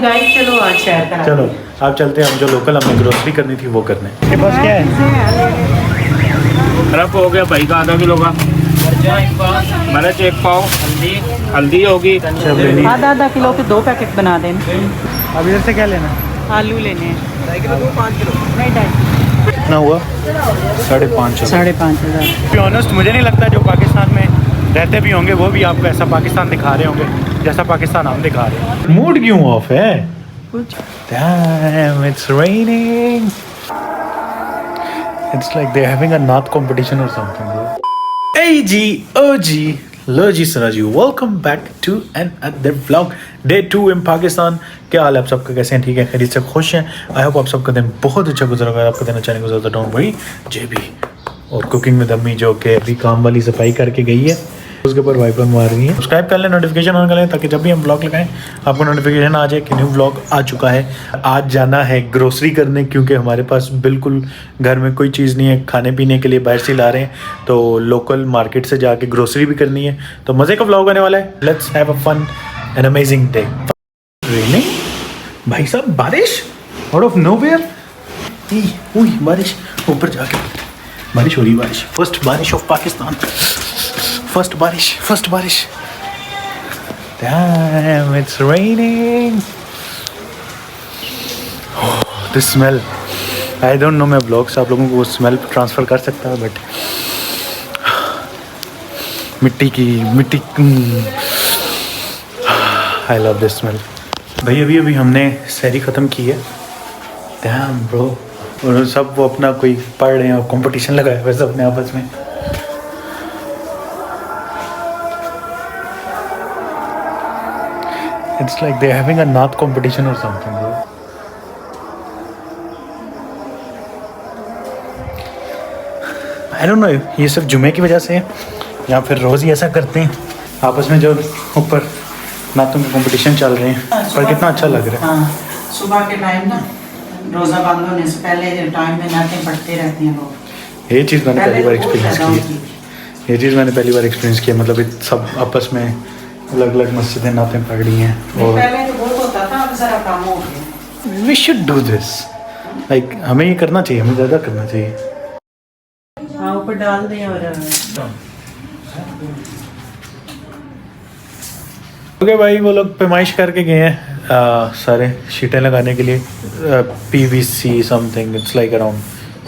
Guys चलो आज share करा। चलो आप चलते हैं, हम जो लोकल हमने ग्रोसरी करनी थी वो करने। ये बस क्या है? रफ हो गया भाई का आधा किलो का मिर्च, एक पाव हल्दी होगी। आधा आधा किलो के 2 पैकेट बना देना। अब इधर से क्या लेना? आलू लेने हैं 2.5 किलो 5 किलो नहीं 2.5 कितना हुआ? 550। 5,500। बी ऑनेस्ट मुझे नहीं लगता जो पाकिस्तान में रहते भी होंगे वो भी आपको ऐसा पाकिस्तान दिखा रहे होंगे जैसा पाकिस्तान हम दिखा रहे हैं। मूड क्यों ऑफ है? कुछ Damn, it's raining. It's like they're having a naat competition or something. Hey ji, oh जी, लो जी सुना जी, welcome back to another vlog. Day 2 in Pakistan. क्या हाल है आप सबका, कैसे हैं? ठीक है, खैरियत से खुश हैं? आई होप आप सबका दिन बहुत अच्छा गुजरा होगा। आपका दिन अच्छा नहीं गुजरा तो डोंट वरी, जे भी। और कुकिंग विद अम्मी जो कि अभी काम वाली सफाई करके गई है, उसके ऊपर वाइपर मार रही है। सब्सक्राइब कर लें, नोटिफिकेशन ऑन कर लें ताकि जब भी हम व्लॉग लगाएं आपको नोटिफिकेशन आ जाए कि न्यू व्लॉग आ चुका है। आज जाना है ग्रोसरी करने क्योंकि हमारे पास बिल्कुल घर में कोई चीज़ नहीं है, खाने पीने के लिए बाहर से ला रहे हैं, तो लोकल मार्केट से जाके ग्रोसरी भी करनी है। तो मज़े का व्लॉग आने वाला है। Let's have a fun and amazing day. Raining भाई साहब, बारिश आउट ऑफ नोवेयर। बारिश ऊपर जाके बारिश हो रही है। बारिश, फर्स्ट बारिश ऑफ पाकिस्तान, फर्स्ट बारिश। Damn, it's raining. Oh, this smell. I don't know मैं ब्लॉग से आप लोगों को वो स्मेल ट्रांसफ़र कर सकता है, बट मिट्टी आई लव दिस स्मेल। भाई अभी हमने सहरी ख़त्म की है। Damn bro, और सब वो अपना कोई पढ़ रहे हैं और कंपटीशन लगाया वैसे अपने आपस में। It's like they're having a naat competition or something, bro. I don't know, ये सब जुमे की वजह से है या फिर रोज़ ही ऐसा करते हैं आपस में, जो ऊपर नातों के कंपटीशन चल रहे हैं। पर कितना अच्छा लग रहा है। हाँ, सुबह के टाइम ना रोज़ा बंद होने से पहले टाइम में नातें पढ़ते रहते हैं लोग। ये चीज़ मैंने पहली बार एक्सपीरियंस की है। मतलब सब आपस में अलग अलग मस्जिदें नातें पढ़ रही हैं। और पहले तो बहुत होता था, अब ज़रा कम हो गया। We should do this, like हमें ये करना चाहिए, हमें ज़्यादा करना चाहिए। हाँ, ऊपर डाल दें। और ओके भाई, वो लोग पैमाइश करके गए हैं सारे शीटें लगाने के लिए। PVC something, it's like around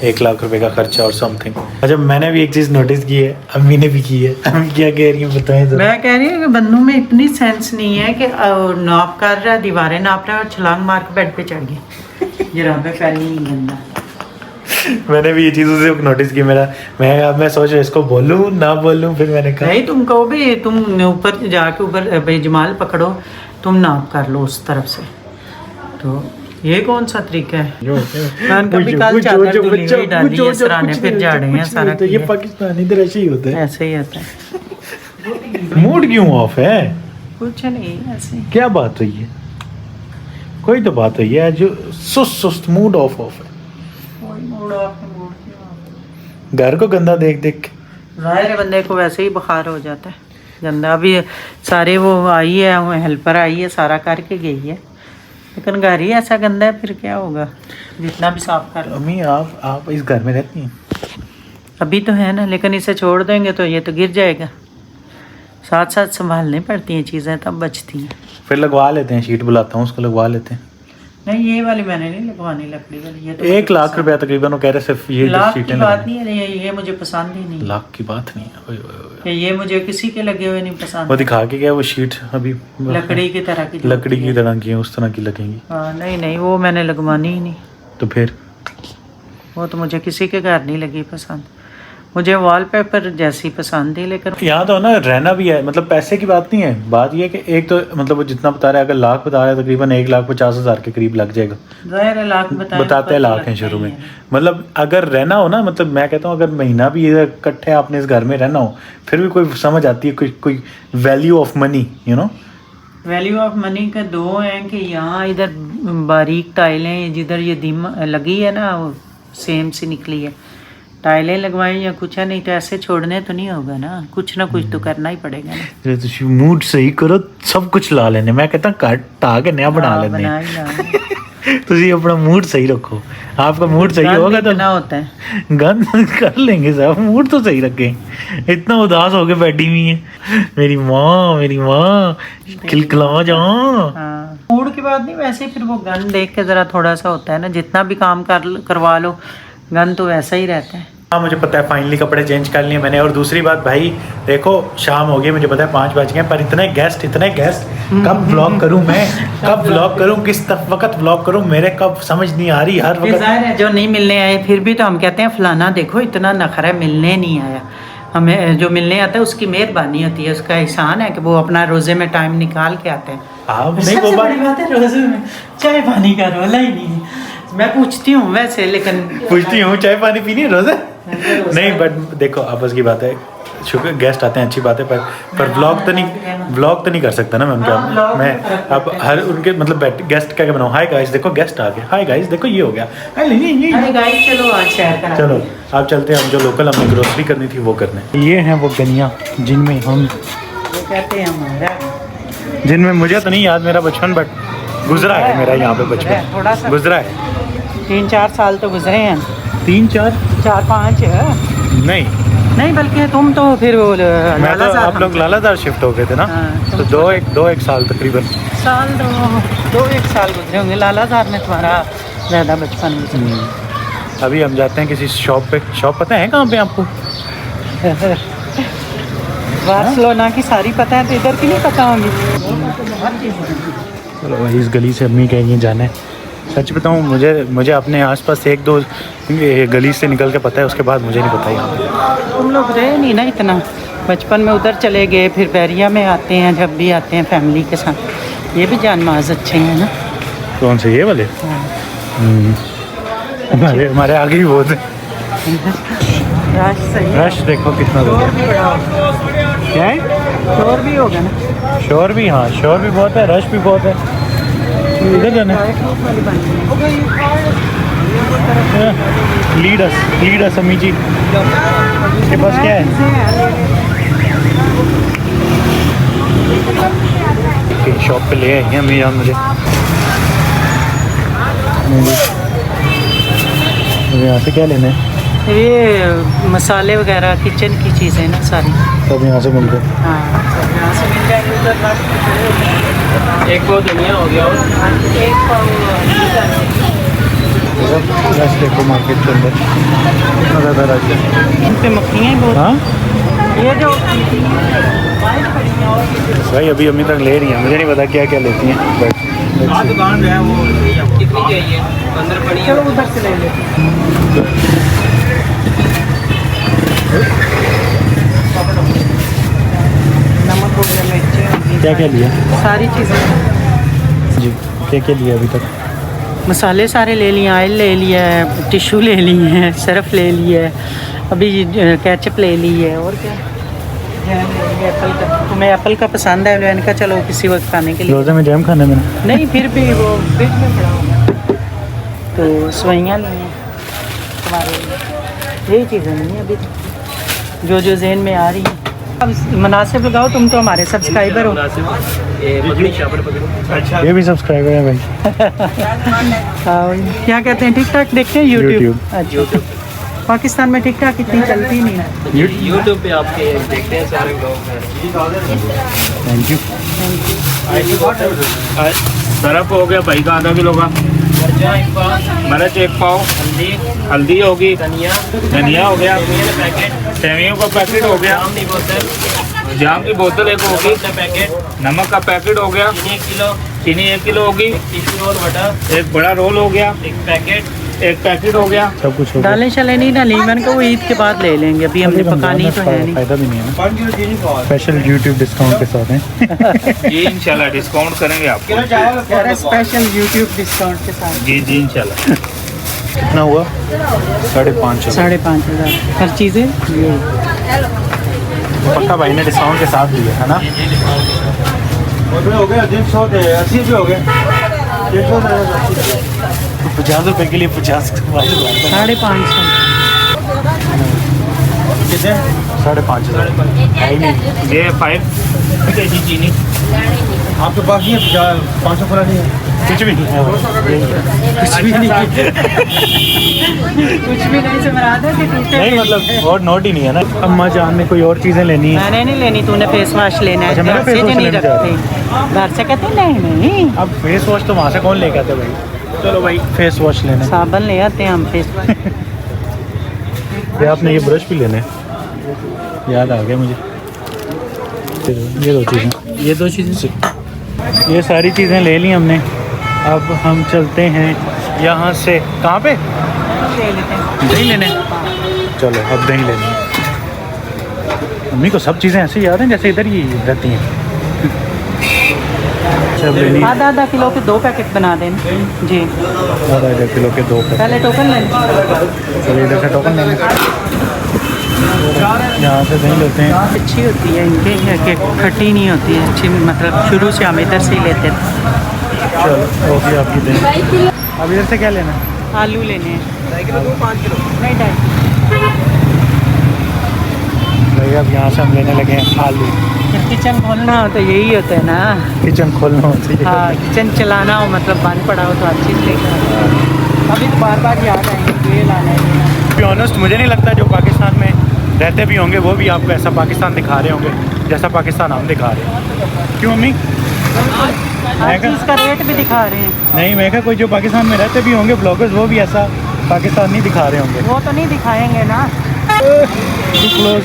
1 lakh रुपए का खर्चा और समथिंग। अच्छा, मैंने भी एक चीज़ नोटिस की है, अम्मी ने भी की है। अम्मी क्या कह रही है बताएं जरा। मैं कह रही हूँ कि बंदों में इतनी सेंस नहीं है कि नाप कर रहा है, दीवारें नाप रहा है और छलांग मार के बेड पे चढ़ गए। जराबें फैली नहीं गंदा। मैंने भी ये चीज़ उसे नोटिस की। मैं सोच रहा इसको बोलूँ ना बोलूँ, फिर मैंने कहा नहीं, तुम कहो भी तुम ऊपर जाके ऊपर बेजमाल पकड़ो, तुम नाप कर लो उस तरफ से। तो ये कौन सा तरीका है? कभी कल चादर धुली हुई डाली है सराहने, फिर झाड़े हैं सारा। तो ये पाकिस्तानी इधर ऐसे ही होता है, ऐसे ही होता है। मूड क्यों ऑफ है? कुछ नहीं, ऐसे क्या बात हुई है? कोई तो बात हुई है जो सुस्त मूड ऑफ है। घर को गंदा देख देख जाहिर है बंदे को वैसे ही बुखार हो जाता है गंदा। अभी सारे वो आई है, वो हेल्पर आई है, सारा करके गई है, लेकिन घर ही ऐसा गंदा है, फिर क्या होगा जितना भी साफ कर लो। अम्मी आप इस घर में रहती हैं? अभी तो है ना, लेकिन इसे छोड़ देंगे तो ये तो गिर जाएगा। साथ साथ संभालनी पड़ती हैं चीज़ें, तब बचती हैं। फिर लगवा लेते हैं, शीट बुलाता हूँ उसको, लगवा लेते हैं। नहीं, ये वाली मैंने नहीं लगवानी, लकड़ी वाली। ये तो 1 लाख रुपया तकरीबन वो कह रहे, सिर्फ ये लाख शीटें की बात नहीं है, ये मुझे पसंद ही नहीं। लाख की बात नहीं है। कि ये मुझे किसी के लगे हुए नहीं पसंद। वो दिखा के गया वो शीट, अभी लकड़ी की तरह की है, उस तरह की लगेंगी। हाँ, नहीं वो मैंने लगवानी ही नहीं। तो फिर वो तो मुझे किसी के घर नहीं लगी पसंद। मुझे वॉलपेपर जैसी पसंद है, लेकिन यहाँ तो ना रहना भी है। मतलब पैसे की बात नहीं है, बात ये है कि एक तो मतलब वो जितना बता रहा है, अगर लाख बता रहा है तकरीबन 1,50,000 के करीब लग जाएगा। जाहिर है लाख बताते हैं लाख हैं शुरू में। मतलब अगर रहना हो ना, मतलब मैं कहता हूँ अगर महीना भी इकट्ठे आपने इस घर में रहना हो, फिर भी कोई समझ आती है, कोई value of money, you know. Value of money का 2 हैं कि यहाँ इधर बारीक टाइलें, जिधर ये दीम लगी है ना, वो सेम सी निकली है, टाइलें लगवाएं या कुछ है, नहीं तो ऐसे छोड़ने तो नहीं होगा ना, कुछ ना कुछ तो करना ही पड़ेगा ना। ਤੁਸੀਂ मूड सही करो सब कुछ ला लेने मैं कहता कट टा के नया बना हाँ, लेने बना ही लाओ। ਤੁਸੀਂ अपना मूड सही रखो आपका मूड सही गंद होगा तो इतना होता है। गन कर लेंगे साहब मूड तो सही रखें इतना उदास होके बैठी हुई है मेरी माँ खिलखिला जाओ। हाँ, मूड की बात नहीं, वैसे फिर वो गन देख के जरा थोड़ा सा होता है ना, जितना भी काम करवा लो गन तो वैसा ही रहता है। हाँ मुझे पता है फाइनली कपड़े चेंज कर लिए मैंने। और दूसरी बात भाई देखो शाम हो गई मुझे पता है 5 बज गए पर इतने गेस्ट कब व्लॉग करूं मैं कब व्लॉग करूं किस वक्त व्लॉग करूं मेरे कब समझ नहीं आ रही हर वक्त। जाहिर है जो नहीं मिलने आए फिर भी तो हम कहते हैं फलाना देखो इतना नखरा मिलने नहीं आया। हमें जो मिलने आता है उसकी मेहरबानी होती है, उसका एहसान है कि वो अपना रोजे में टाइम निकाल के आते हैं। हाँ नहीं सबसे वो बड़ी बात है रोजे में चाय पानी का रोला ही नहीं है। मैं पूछती हूँ वैसे लेकिन पूछती हूँ चाय पानी पीनी है रोजा नहीं बट देखो आपस की बात है शुक्र गेस्ट आते हैं अच्छी बात है पर व्लॉग तो नहीं कर सकता ना मैं उनका। हाँ, मैं अब हर उनके मतलब गेस्ट क्या बनाऊँ हाय गाइस देखो गेस्ट आ गए हाय गाइस देखो ये हो गया अरे गाइस चलो आज शेयर करा चलो आप चलते हैं हम जो लोकल हमने ग्रोसरी करनी थी वो करने। ये हैं वो गनियाँ जिनमें हम वो कहते हैं हमारा जिनमें मुझे तो नहीं याद मेरा बचपन बट गुजरा है मेरा यहाँ पे बचपन थोड़ा सा गुजरा है 3-4 साल तो गुजरे हैं। 3-4 4-5 नहीं बल्कि तुम तो फिर वो मैं तो आप लोग लालादार शिफ्ट हो गए थे ना हाँ, तो दो एक साल तकरीबन साल 2-1 साल गुजरे होंगे लालाजार में तुम्हारा ज़्यादा बचपन गुजरा। अभी हम जाते हैं किसी शॉप पे। शॉप पता है कहाँ पे आपको? बार्सिलोना की सारी पता है तो इधर की नहीं पता होंगी। चलो भाई इस गली से अम्मी कहेंगे जाना है। सच बताऊँ मुझे अपने आसपास 1-2 गली से निकल के पता है उसके बाद मुझे नहीं पता यहाँ पे। तुम लोग रहे नहीं ना इतना बचपन में उधर चले गए फिर बैरिया में आते हैं जब भी आते हैं फैमिली के साथ। ये भी जान माज अच्छे हैं ना। कौन से ये वाले? हमारे आगे भी बहुत है। रश सही रश देखो कितना शोर भी बड़ा होगा। क्या है शोर भी होगा ना। शोर भी हाँ शोर भी बहुत है रश भी बहुत है। इधर जाना लीड अस अम्मी जी के पास क्या है? शॉप पे ले आई हैं अम्मी जान मुझे यहाँ से क्या लेना है? ये मसाले वगैरह किचन की चीज़ें ना सारी सब यहाँ से मिलते हैं। हाँ यहाँ से मिल जाएंगे। उधर एक वो धनिया हो गया एक रश देखो मार्केट के अंदर कितना ज़्यादा रश है। इन पे मक्खियाँ ही बहुत। हाँ ये जो भाई अभी अम्मी तक ले रही हैं मुझे नहीं पता क्या क्या लेती हैं बट दुकान जो है वो कितनी चाहिए अंदर पड़ी है। चलो उधर से ले लेते नमक हो गया मिर्च क्या क्या लिया सारी चीज़ें जी क्या क्या लिया अभी तक? मसाले सारे ले लिए ऑयल ले लिया है टिश्यू ले लिए हैं सरफ ले लिया है अभी केचप ले ली है और क्या जैम ले लिया एप्पल का। तुम्हें एप्पल का पसंद है मैंने कहा चलो किसी वक्त खाने के लिए। रोज़े में जैम खाने में नहीं फिर भी वो फ्रिज में पड़ा होगा तो सवैयाँ ली हैं तुम्हारे लिए। यही चीज़ें नहीं है अभी जो जहन में आ रही हैं। अब मुनासिब लगाओ तुम तो हमारे सब्सक्राइबर हो। अच्छा ये भी सब्सक्राइबर है भाई। हाँ, क्या कहते हैं ठीक ठाक देखते हैं यूट्यूब। अच्छा पाकिस्तान में ठीक ठाक इतनी चलती नहीं है। यूट्यूब पे आपके देखते हैं सारे लोग। Thank you. सरफ हो गया भाई का आधा किलो का मिर्च 1 पाव हल्दी होगी धनिया हो गया सेवियों का पैकेट हो गया जाम की बोतल 1 होगी नमक का पैकेट हो गया चीनी 1 किलो होगी एक बड़ा रोल हो गया एक पैकेट हो गया सब कुछ हो गया। दालें शलें नहीं डाली मैंने कहा वो ईद के बाद ले लेंगे अभी हमने पकानी तो है नहीं। फायदा भी नहीं है ना स्पेशल यूट्यूब डिस्काउंट के साथ हैं। जी इंशाल्लाह डिस्काउंट करेंगे आपको स्पेशल यूट्यूब डिस्काउंट के साथ। जी जी इंशाल्लाह। कितना हुआ? 5,500। 5,500 हर चीज़ें पक्का भाई ने डिस्काउंट के साथ दिया है ना। हो गया 80 भी हो गए 50 रुपए के लिए 50 550 कितने 5,500 है ही नहीं। ये 5 kg चीनी। आपके पास नहीं है 500 पूरा नहीं है कुछ भी नहीं है कुछ भी नहीं कुछ भी नहीं से मरा दे कि टूटे नहीं, मतलब और नोट ही नहीं है ना। अम्मा जान ने कोई और चीज़ें लेनी है। मैंने नहीं लेनी, तूने फेस वॉश लेना है। अच्छा, मैंने घर से face wash नहीं लेने जा रखते, घर से कहते नहीं अब फेस वॉश तो वहाँ से कौन लेके आता भाई। चलो भाई फेस वॉश लेने। साबुन ले आते हैं हम फेस वॉश। ये आपने ये ब्रश भी लेने, याद आ गया मुझे। ये दो चीज़ें, ये सारी चीज़ें ले ली हमने। अब हम चलते हैं यहाँ से। कहाँ पे? ले लेते हैं। दही लेने। चलो अब दही लेनी है। मम्मी को सब चीज़ें ऐसे याद हैं जैसे इधर ही रहती हैं। सब लेनी है। आधा किलो के 2 पैकेट बना देना जी। आधा किलो के 2 पैकेट। पहले टोकन लेना। चलिए इधर से टोकन लेंगे। यहाँ से दही लेते हैं। अच्छी होती है इनके कि खट्टी नहीं होती है, अच्छी मतलब शुरू से हम इधर से ही लेते थे। चलो ओके आपकी दही। अब इधर से क्या लेना है? आलू लेने हैं 2.5 किलो 5 किलो नहीं 2.5। भाई अब यहाँ से हम लेने लगे हैं आलू। जब किचन खोलना हो तो यही होता है ना। किचन खोलना हो चाहिए। हाँ, किचन चलाना हो मतलब बंद पड़ा हो तो हर चीज़ लेकर अभी तो बार बार याद आएंगे ये लाना है। टू बी ऑनेस्ट मुझे नहीं लगता जो पाकिस्तान में रहते भी होंगे वो भी आपको ऐसा पाकिस्तान दिखा रहे होंगे जैसा पाकिस्तान हम दिखा रहे हैं। क्यों मम्मी? हर चीज़ का रेट भी दिखा रहे हैं। नहीं, मैं कहा कोई जो पाकिस्तान में रहते भी होंगे ब्लॉगर्स वो भी ऐसा पाकिस्तान नहीं दिखा रहे होंगे। वो तो नहीं दिखाएंगे ना। Too close.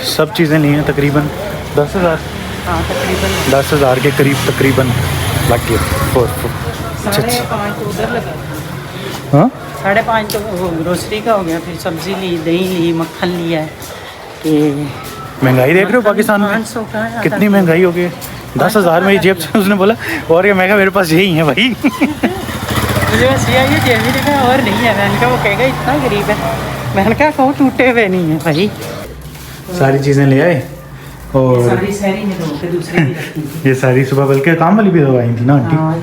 सब चीज़ें ली हैं तकरीबन 10,000। हाँ तकरीबन 10,000 के करीब तकरीबन लग गया। 5.5 तो उधर लगा। हाँ 5.5 तो वो ग्रोसरी का हो गया, फिर सब्जी ली, दही ली, मक्खन लिया है कि महंगाई देख रहे हो पाकिस्तान में 500 का है। कितनी महंगाई हो गई। 10,000 मेरी जेब से उसने बोला और ये मैं कहा मेरे पास यही है भाई। मुझे बस यही जेब भी दिखा और नहीं है। मैंने कहा वो कहेगा इतना गरीब है। मैंने कहा कहो टूटे हुए नहीं है भाई। सारी चीज़ें ले आए और सारी शहरी में धो के दूसरी भी रखी थी। ये सारी सुबह बल्कि काम वाली भी दवाई थी ना आंटी। हाँ,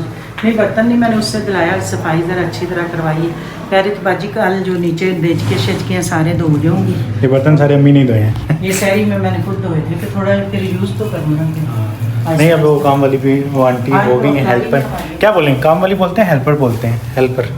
नहीं बर्तन नहीं, मैंने उससे दिलाया, सफाई ज़रा अच्छी तरह करवाई। कह रही थी बाजी कल जो नीचे देचके शचके सारे धो जाऊँगी। ये बर्तन सारे अम्मी नहीं धोए हैं। ये शहरी में मैंने खुद धोए थे कि थोड़ा फिर यूज़ तो करूँगा। नहीं अब वो काम वाली भी वो आंटी हो गई हैं हेल्पर। क्या बोलेंगे काम वाली बोलते हैं हेल्पर बोलते हैं हेल्पर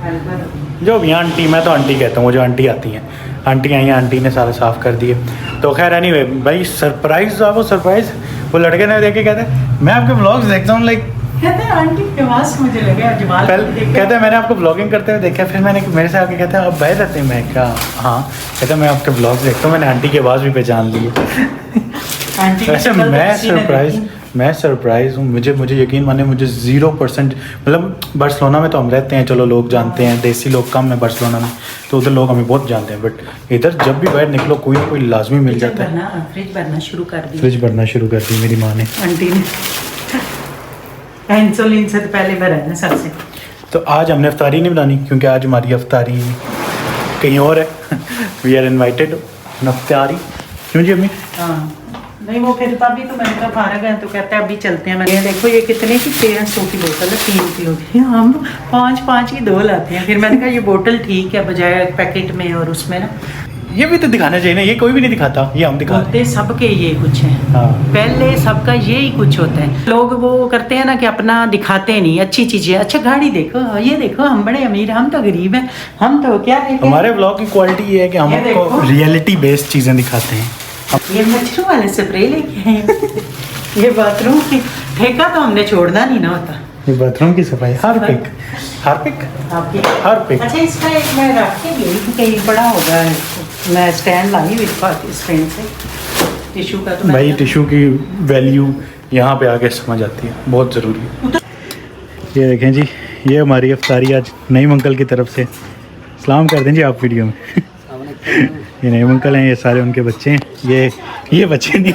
जो भी आंटी। मैं तो आंटी कहता हूँ, वो जो आंटी आती हैं। आंटी आई हैं, आंटी ने सारे साफ़ कर दिए। तो खैर एनीवे भाई सरप्राइज़ आपको सरप्राइज़ वो लड़के ने देख के कहते हैं मैं आपके ब्लॉग्स देखता हूँ लाइक कहते हैं आंटी के पास मुझे लगे जमाल कहते हैं मैंने आपको ब्लॉगिंग करते हुए देखा। फिर मैंने मेरे से आके कहते हैं आप बाहर रहते हैं। मैं क्या हाँ कहते हैं मैं आपके ब्लॉग्स देखता हूँ। मैंने आंटी की आवाज़ भी पहचान ली है। वैसे मैं सरप्राइज़ हूँ। मुझे यकीन माने मुझे 0% मतलब बार्सिलोना में तो हम रहते हैं, चलो लोग जानते हैं, देसी लोग कम है बार्सिलोना में तो उधर लोग हमें बहुत जानते हैं। बट इधर जब भी बाहर निकलो कोई ना कोई लाजमी मिल जाता है। फ्रिज भरना शुरू कर दी। फ्रिज भरना शुरू कर दी मेरी माँ ने आंटी ने। इंसुलिन से तो पहले भरा है ना सबसे। तो आज हमने अफ्तारी नहीं बनानी क्योंकि आज हमारी अफ्तारी कहीं और है। वी आर इन्वाइटेड अफ्तारी। क्यों जी अम्मी? हाँ नहीं वो फिर तभी तो मैंने कहा फारग है तो कहते हैं अभी चलते हैं। मैंने देखो ये कितने की 1300 की बोतल है 3 किलो की। हम 5 की 2 लाते हैं। फिर मैंने कहा ये बोतल ठीक है बजाय पैकेट में और उसमें ना ये भी तो दिखाना चाहिए ना। ये कोई भी नहीं दिखाता, ये हम दिखाते होते सबके ये कुछ है। हाँ। पहले सबका यही कुछ होता है। लोग वो करते हैं ना कि अपना दिखाते नहीं अच्छी चीजें। अच्छा गाड़ी देखो, ये देखो हम बड़े अमीर, हम तो गरीब हैं, हम तो क्या है हमारे ब्लॉग की क्वालिटी ये है कि हम ये आपको देखो। रियलिटी बेस्ड चीज़ें दिखाते हैं। ये मच्छरों वाले स्प्रे लेके आए हैं। ये बाथरूम की ठेका तो हमने छोड़ना नहीं ना होता। ये बाथरूम की सफाई हार्पिक आपकी हार्पिक। अच्छा इसका एक मैं रख के गई थी कहीं बड़ा होगा। मैं स्टैंड लाई विद स्टैंड से टिशू का। तो भाई टिशू की वैल्यू यहाँ पे आके समझ आती है, बहुत ज़रूरी है। ये देखें जी, ये हमारी अफ्तारी आज नईम अंकल की तरफ से। सलाम कर दें जी आप वीडियो में। ये नईम अंकल हैं, ये सारे उनके बच्चे हैं। ये बच्चे नहीं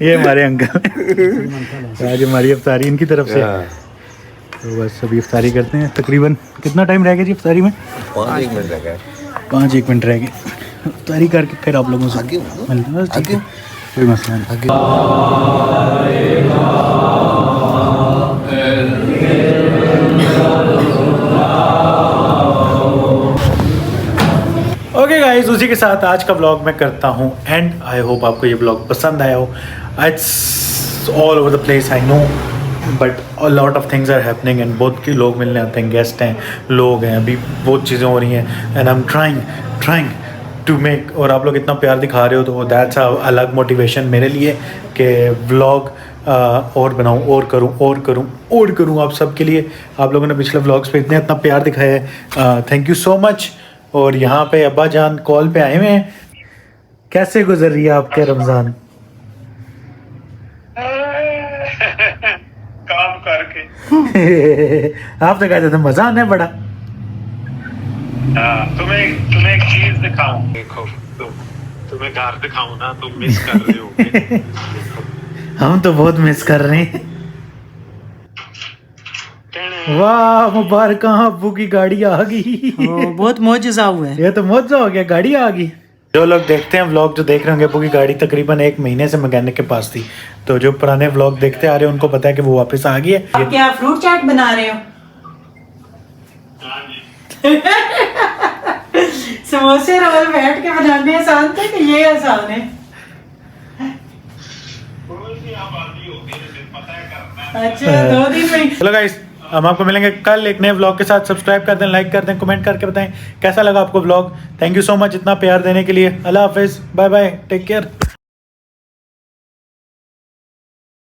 ये हमारे अंकल हैं। आज हमारी अफ्तारी इनकी तरफ से। तो बस अभी अफ्तारी करते हैं। तकरीबन कितना टाइम रह गया जी अफ्तारी में? 5 मिनट लगा 5-1 मिनट रह गए। अफ्तारी करके फिर आप लोगों से मिलते हैं। बस ठीक है, कोई मसला नहीं। इसी के साथ आज का व्लॉग मैं करता हूँ एंड आई होप आपको ये व्लॉग पसंद आया हो। It's all over the place I know, but a lot of things are happening and बहुत के लोग मिलने आते हैं, गेस्ट हैं, लोग हैं, अभी बहुत चीज़ें हो रही हैं and I am trying to make, और आप लोग इतना प्यार दिखा रहे हो तो दैट्स अ अलग मोटिवेशन मेरे लिए कि व्लॉग और बनाऊं और करूं आप सबके लिए। आप लोगों ने पिछले व्लॉग्स पे इतना प्यार दिखाया है, थैंक यू सो मच। और यहाँ पे अब्बा जान कॉल पे आए हुए हैं। कैसे गुजर रही है आपके रमज़ान? काम करके आप तो कहते थे मज़ा आना है बड़ा। तुम्हें एक चीज दिखाऊं, देखो तुम्हें घर दिखाऊं ना, तुम मिस कर रहे हो। हम तो बहुत मिस कर रहे हैं। वाह मुबारक, अब्बू की गाड़ी आ गई। बहुत मौजूदा हुआ है। ये तो मौजूदा हो गया, गाड़ी आ गई। जो लोग देखते हैं व्लॉग, जो देख रहे होंगे, अब्बू की गाड़ी तकरीबन 1 महीने से मैकेनिक के पास थी, तो जो पुराने व्लॉग देखते आ रहे हैं उनको पता है कि वो वापस आ गई है। आप क्या फ्रूट चाट बना रहे हो? समोसे रोल बैठ के बनाने आसान थे कि ये आसान है? अच्छा, 2 दिन में। चलो गाइस, हम आपको मिलेंगे कल एक नए व्लॉग के साथ। सब्सक्राइब कर दें, लाइक कर दें, कमेंट करके बताएं कैसा लगा आपको vlog. Thank you so much इतना प्यार देने के लिए। अल्लाह हाफिज, बाय बाय, टेक केयर।